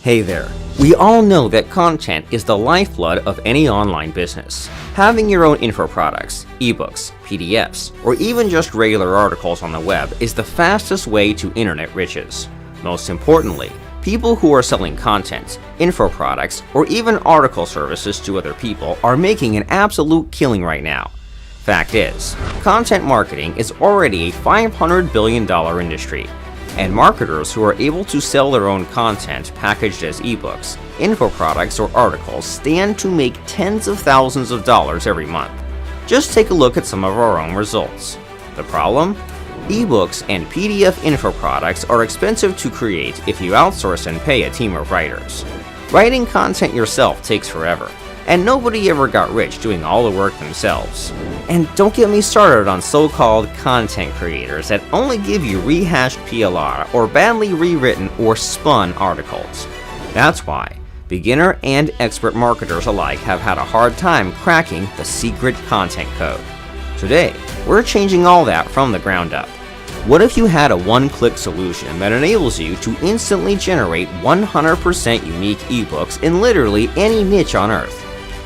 Hey there. We all know that content is the lifeblood of any online business. Having your own info products, ebooks, PDFs, or even just regular articles on the web is the fastest way to internet riches. Most importantly, people who are selling content, info products, or even article services to other people are making an absolute killing right now. Fact is, content marketing is already a $500 billion industry, and marketers who are able to sell their own content packaged as ebooks, info products, or articles stand to make tens of thousands of dollars every month. Just take a look at some of our own results. The problem? Ebooks and PDF info products are expensive to create if you outsource and pay a team of writers. Writing content yourself takes forever, and nobody ever got rich doing all the work themselves. And don't get me started on so-called content creators that only give you rehashed PLR or badly rewritten or spun articles. That's why beginner and expert marketers alike have had a hard time cracking the secret content code. Today, we're changing all that from the ground up. What if you had a one-click solution that enables you to instantly generate 100% unique ebooks in literally any niche on earth?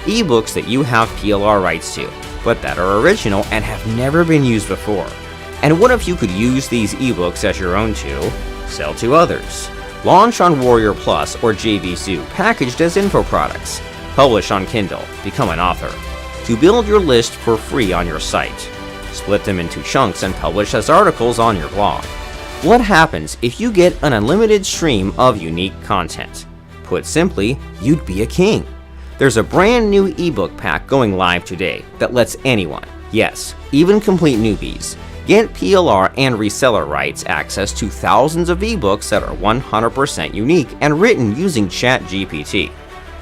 Ebooks that you have PLR rights to, but that are original and have never been used before. And what if you could use these ebooks as your own to sell to others? Launch on Warrior Plus or JVZoo packaged as info products. Publish on Kindle, become an author. To build your list for free on your site. Split them into chunks and publish as articles on your blog. What happens if you get an unlimited stream of unique content? Put simply, you'd be a king. There's a brand new ebook pack going live today that lets anyone, yes, even complete newbies, get PLR and reseller rights access to thousands of ebooks that are 100% unique and written using ChatGPT.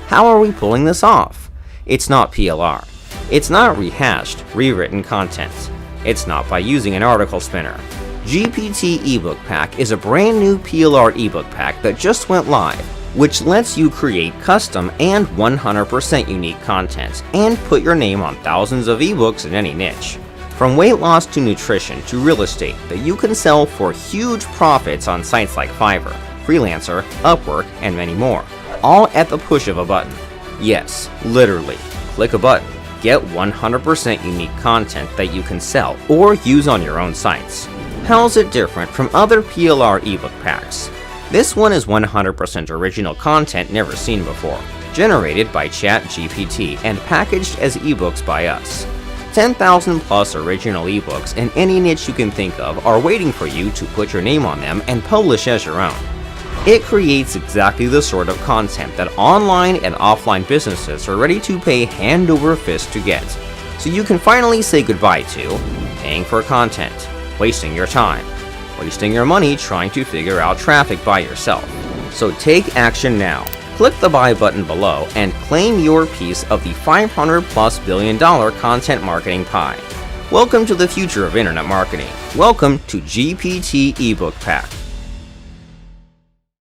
How are we pulling this off? It's not PLR. It's not rehashed, rewritten content. It's not by using an article spinner. Gpt Ebook Pack is a brand new PLR ebook pack that just went live, which lets you create custom and 100% unique content and put your name on thousands of ebooks in any niche. From weight loss to nutrition to real estate that you can sell for huge profits on sites like Fiverr, Freelancer, Upwork, and many more, all at the push of a button. Yes, literally, click a button, get 100% unique content that you can sell or use on your own sites. How's it different from other PLR ebook packs? This one is 100% original content never seen before, generated by ChatGPT and packaged as ebooks by us. 10,000 plus original ebooks in any niche you can think of are waiting for you to put your name on them and publish as your own. It creates exactly the sort of content that online and offline businesses are ready to pay hand over fist to get. So you can finally say goodbye to paying for content, wasting your time, wasting your money trying to figure out traffic by yourself. So take action now. Click the buy button below and claim your piece of the $500+ billion content marketing pie. Welcome to the future of internet marketing. Welcome to GPT Ebook Pack.